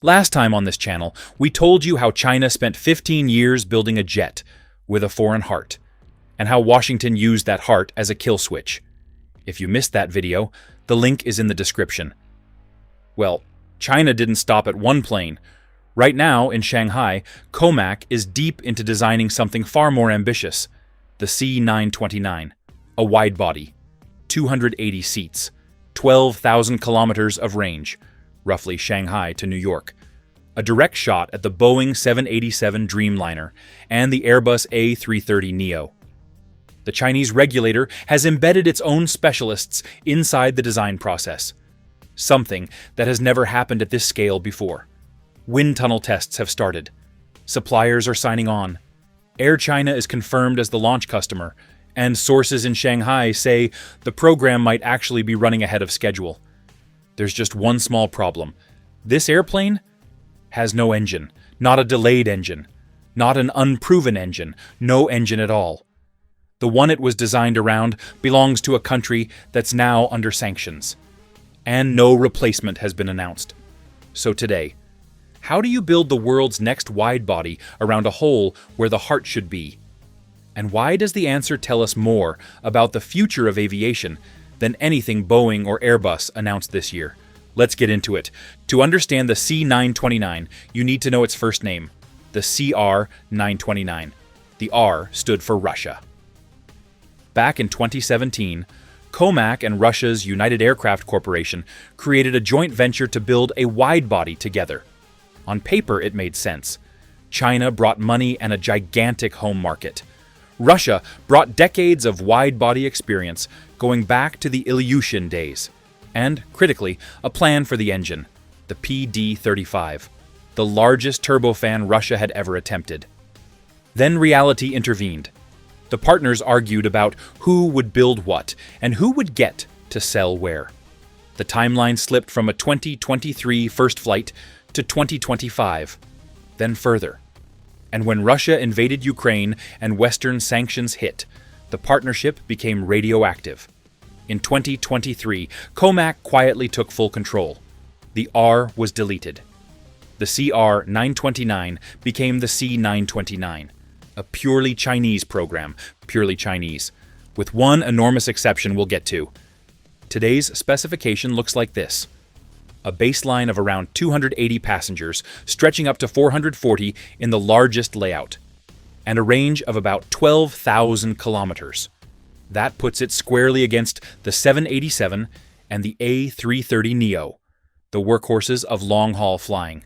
Last time on this channel, we told you how China spent 15 years building a jet with a foreign heart, and how Washington used that heart as a kill switch. If you missed that video, the link is in the description. Well, China didn't stop at one plane. Right now, in Shanghai, CAAC is deep into designing something far more ambitious, the C929, a wide-body, 280 seats, 12,000 kilometers of range, roughly Shanghai to New York, a direct shot at the Boeing 787 Dreamliner and the Airbus A330neo. The Chinese regulator has embedded its own specialists inside the design process, something that has never happened at this scale before. Wind tunnel tests have started. Suppliers are signing on. Air China is confirmed as the launch customer, and sources in Shanghai say the program might actually be running ahead of schedule. There's just one small problem. This airplane has no engine, not a delayed engine, not an unproven engine, no engine at all. The one it was designed around belongs to a country that's now under sanctions, and no replacement has been announced. So today, how do you build the world's next wide-body around a hole where the heart should be? And why does the answer tell us more about the future of aviation than anything Boeing or Airbus announced this year? Let's get into it. To understand the C929, you need to know its first name, the CR929. The R stood for Russia. Back in 2017, CAAC and Russia's United Aircraft Corporation created a joint venture to build a wide-body together. On paper, it made sense. China brought money and a gigantic home market. Russia brought decades of wide-body experience going back to the Ilyushin days, and, critically, a plan for the engine, the PD-35, the largest turbofan Russia had ever attempted. Then reality intervened. The partners argued about who would build what and who would get to sell where. The timeline slipped from a 2023 first flight to 2025, then further. And when Russia invaded Ukraine and Western sanctions hit, the partnership became radioactive. In 2023, CAAC quietly took full control. The R was deleted. The CR929 became the C929, a purely Chinese program, purely Chinese, with one enormous exception we'll get to. Today's specification looks like this: a baseline of around 280 passengers, stretching up to 440 in the largest layout, and a range of about 12,000 kilometers. That puts it squarely against the 787 and the A330neo, the workhorses of long-haul flying.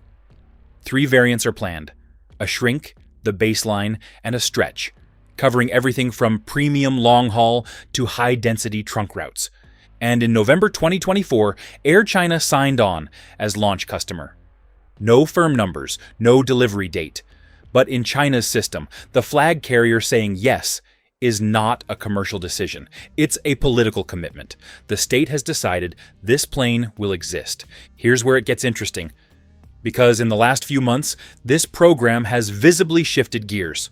3 variants are planned: a shrink, the baseline, and a stretch, covering everything from premium long-haul to high-density trunk routes. And in November 2024, Air China signed on as launch customer. No firm numbers, no delivery date. But in China's system, the flag carrier saying yes is not a commercial decision. It's a political commitment. The state has decided this plane will exist. Here's where it gets interesting, because in the last few months, this program has visibly shifted gears.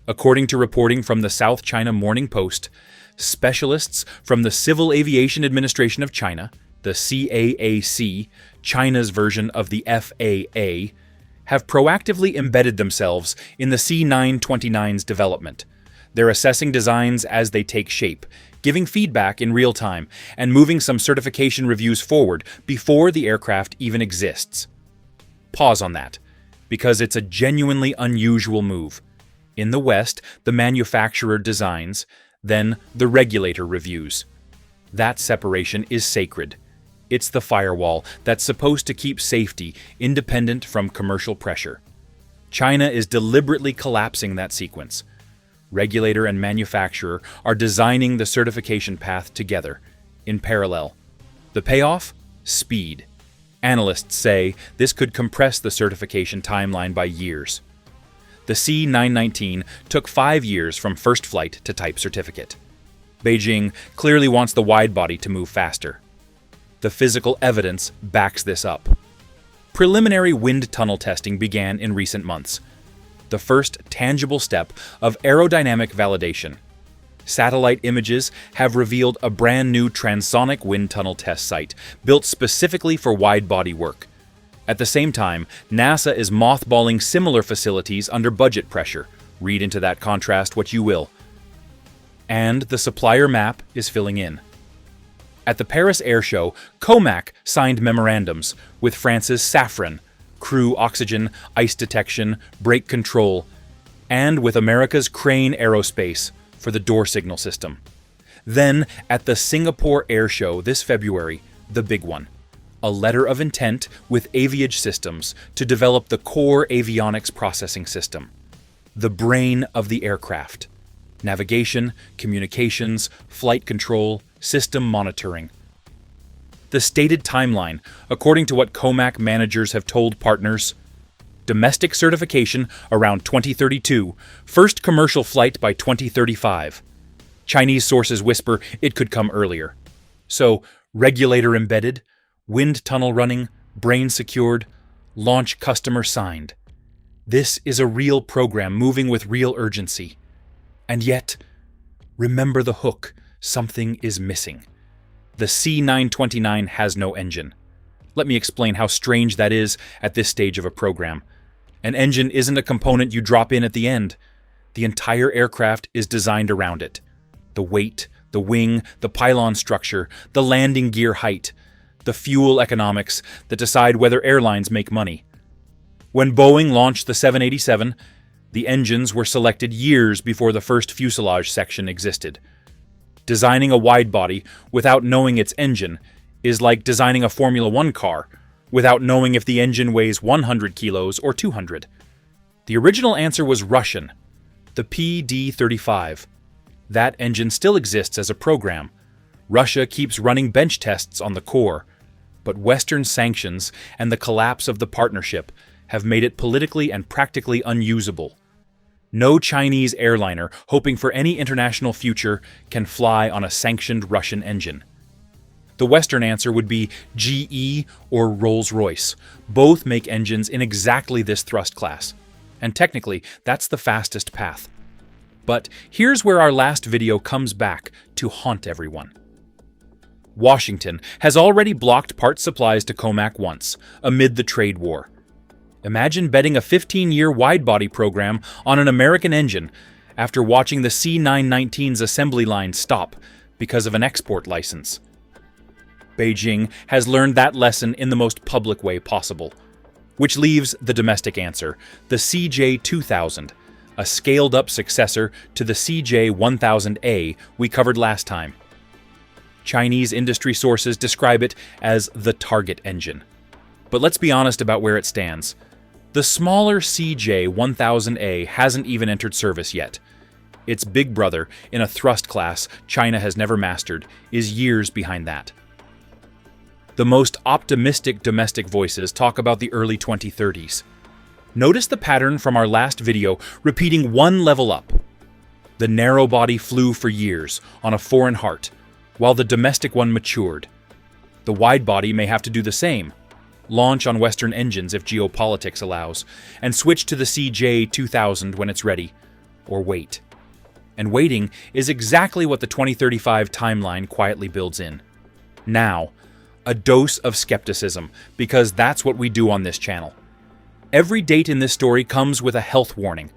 According to reporting from the South China Morning Post, specialists from the Civil Aviation Administration of China, the CAAC, China's version of the FAA, have proactively embedded themselves in the C929's development. They're assessing designs as they take shape, giving feedback in real time, and moving some certification reviews forward before the aircraft even exists. Pause on that, because it's a genuinely unusual move. In the West, the manufacturer designs, then the regulator reviews. That separation is sacred. It's the firewall that's supposed to keep safety independent from commercial pressure. China is deliberately collapsing that sequence. Regulator and manufacturer are designing the certification path together, in parallel. The payoff? Speed. Analysts say this could compress the certification timeline by years. The C919 took 5 years from first flight to type certificate. Beijing clearly wants the wide-body to move faster. The physical evidence backs this up. Preliminary wind tunnel testing began in recent months, the first tangible step of aerodynamic validation. Satellite images have revealed a brand new transonic wind tunnel test site built specifically for wide-body work. At the same time, NASA is mothballing similar facilities under budget pressure. Read into that contrast what you will. And the supplier map is filling in. At the Paris Air Show, CAAC signed memorandums with France's Safran, crew oxygen, ice detection, brake control, and with America's Crane Aerospace for the door signal system. Then, at the Singapore Air Show this February, the big one, a letter of intent with Aviage Systems to develop the core avionics processing system, the brain of the aircraft. Navigation, communications, flight control, system monitoring. The stated timeline, according to what CAAC managers have told partners: domestic certification around 2032, first commercial flight by 2035. Chinese sources whisper it could come earlier. So, regulator embedded, wind tunnel running, brain secured, launch customer signed. This is a real program moving with real urgency. And yet, remember the hook, something is missing. The C929 has no engine. Let me explain how strange that is at this stage of a program. An engine isn't a component you drop in at the end. The entire aircraft is designed around it. The weight, the wing, the pylon structure, the landing gear height, the fuel economics that decide whether airlines make money. When Boeing launched the 787, the engines were selected years before the first fuselage section existed. Designing a widebody without knowing its engine is like designing a Formula One car without knowing if the engine weighs 100 kilos or 200. The original answer was Russian, the PD-35. That engine still exists as a program. Russia keeps running bench tests on the core, but Western sanctions and the collapse of the partnership have made it politically and practically unusable. No Chinese airliner hoping for any international future can fly on a sanctioned Russian engine. The Western answer would be GE or Rolls-Royce. Both make engines in exactly this thrust class. And technically, that's the fastest path. But here's where our last video comes back to haunt everyone. Washington has already blocked parts supplies to CAAC once, amid the trade war. Imagine betting a 15-year widebody program on an American engine after watching the C919's assembly line stop because of an export license. Beijing has learned that lesson in the most public way possible, which leaves the domestic answer, the CJ2000, a scaled-up successor to the CJ1000A we covered last time. Chinese industry sources describe it as the target engine. But let's be honest about where it stands. The smaller CJ1000A hasn't even entered service yet. Its big brother, in a thrust class China has never mastered, is years behind that. The most optimistic domestic voices talk about the early 2030s. Notice the pattern from our last video repeating one level up. The narrow body flew for years on a foreign heart, while the domestic one matured. The wide body may have to do the same. Launch on Western engines if geopolitics allows, and switch to the CJ2000 when it's ready, or wait. And waiting is exactly what the 2035 timeline quietly builds in. Now, a dose of skepticism, because that's what we do on this channel. Every date in this story comes with a health warning.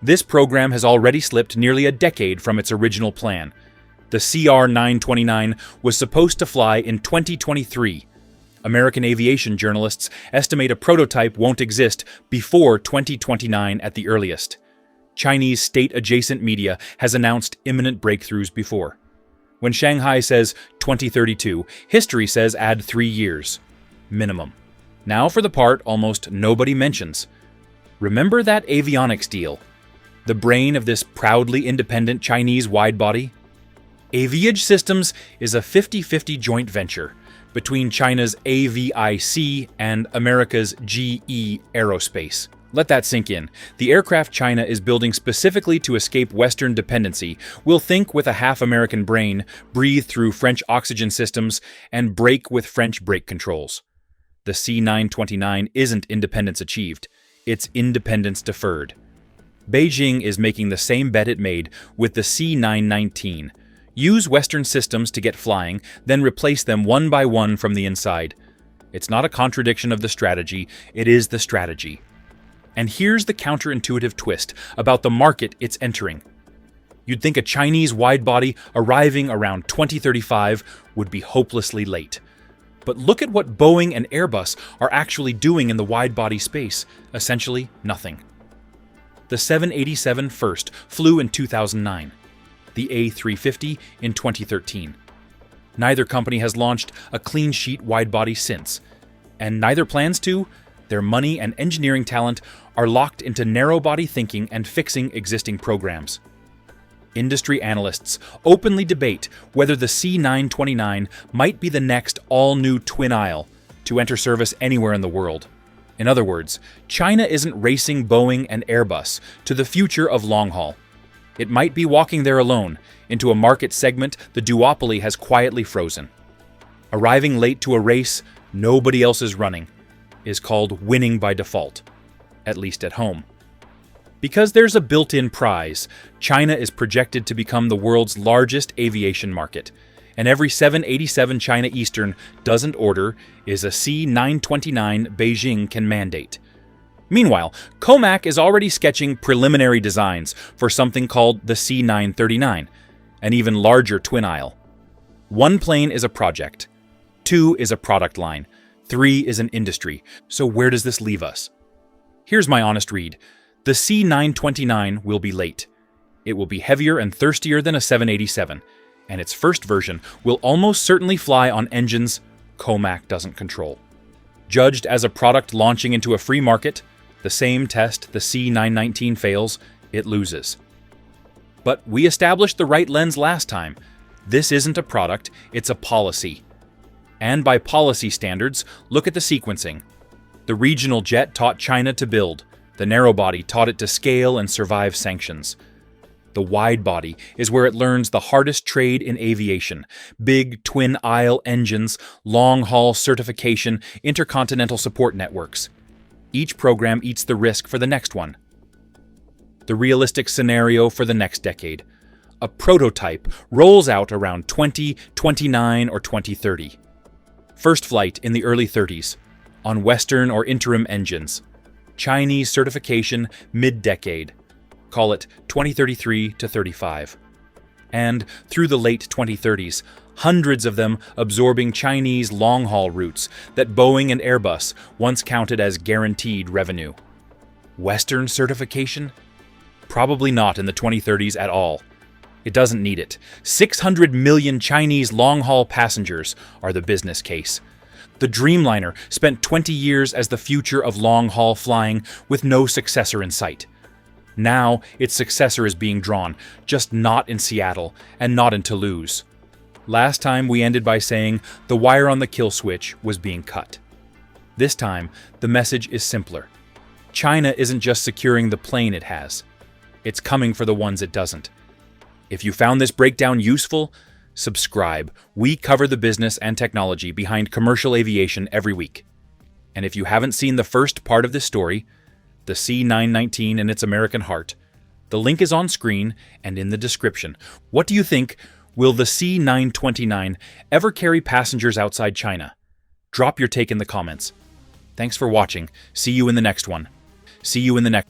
This program has already slipped nearly a decade from its original plan. The CR929 was supposed to fly in 2023. American aviation journalists estimate a prototype won't exist before 2029 at the earliest. Chinese state-adjacent media has announced imminent breakthroughs before. When Shanghai says 2032, history says add 3 years. Minimum. Now for the part almost nobody mentions. Remember that avionics deal? The brain of this proudly independent Chinese widebody? Aviage Systems is a 50-50 joint venture between China's AVIC and America's GE Aerospace. Let that sink in. The aircraft China is building specifically to escape Western dependency will think with a half-American brain, breathe through French oxygen systems, and brake with French brake controls. The C929 isn't independence achieved, it's independence deferred. Beijing is making the same bet it made with the C919. Use Western systems to get flying, then replace them one by one from the inside. It's not a contradiction of the strategy, it is the strategy. And here's the counterintuitive twist about the market it's entering. You'd think a Chinese widebody arriving around 2035 would be hopelessly late. But look at what Boeing and Airbus are actually doing in the widebody space. Essentially nothing. The 787 first flew in 2009, the A350 in 2013. Neither company has launched a clean sheet widebody since, and neither plans to. Their money and engineering talent are locked into narrow-body thinking and fixing existing programs. Industry analysts openly debate whether the C929 might be the next all-new twin-aisle to enter service anywhere in the world. In other words, China isn't racing Boeing and Airbus to the future of long-haul. It might be walking there alone into a market segment the duopoly has quietly frozen. Arriving late to a race nobody else is running is called winning by default, at least at home. Because there's a built-in prize, China is projected to become the world's largest aviation market, and every 787 China Eastern doesn't order is a C929 Beijing can mandate. Meanwhile, CAAC is already sketching preliminary designs for something called the C939, an even larger twin-aisle. 1 plane is a project, 2 is a product line, 3 is an industry. So where does this leave us? Here's my honest read. The C929 will be late. It will be heavier and thirstier than a 787, and its first version will almost certainly fly on engines CAAC doesn't control. Judged as a product launching into a free market, the same test the C919 fails, it loses. But we established the right lens last time. This isn't a product, it's a policy. And by policy standards, look at the sequencing. The regional jet taught China to build. The narrow-body taught it to scale and survive sanctions. The wide-body is where it learns the hardest trade in aviation: big twin-aisle engines, long-haul certification, intercontinental support networks. Each program eats the risk for the next one. The realistic scenario for the next decade. A prototype rolls out around 2029 or 2030. First flight in the early 30s, on Western or interim engines. Chinese certification mid-decade. Call it 2033 to 35. And through the late 2030s, hundreds of them absorbing Chinese long-haul routes that Boeing and Airbus once counted as guaranteed revenue. Western certification? Probably not in the 2030s at all. It doesn't need it. 600 million Chinese long-haul passengers are the business case. The Dreamliner spent 20 years as the future of long-haul flying with no successor in sight. Now, its successor is being drawn, just not in Seattle and not in Toulouse. Last time we ended by saying the wire on the kill switch was being cut. This time, the message is simpler. China isn't just securing the plane it has. It's coming for the ones it doesn't. If you found this breakdown useful, subscribe. We cover the business and technology behind commercial aviation every week. And if you haven't seen the first part of this story, the C919 and its American heart, the link is on screen and in the description. What do you think? Will the C929 ever carry passengers outside China? Drop your take in the comments. Thanks for watching. See you in the next one. See you in the next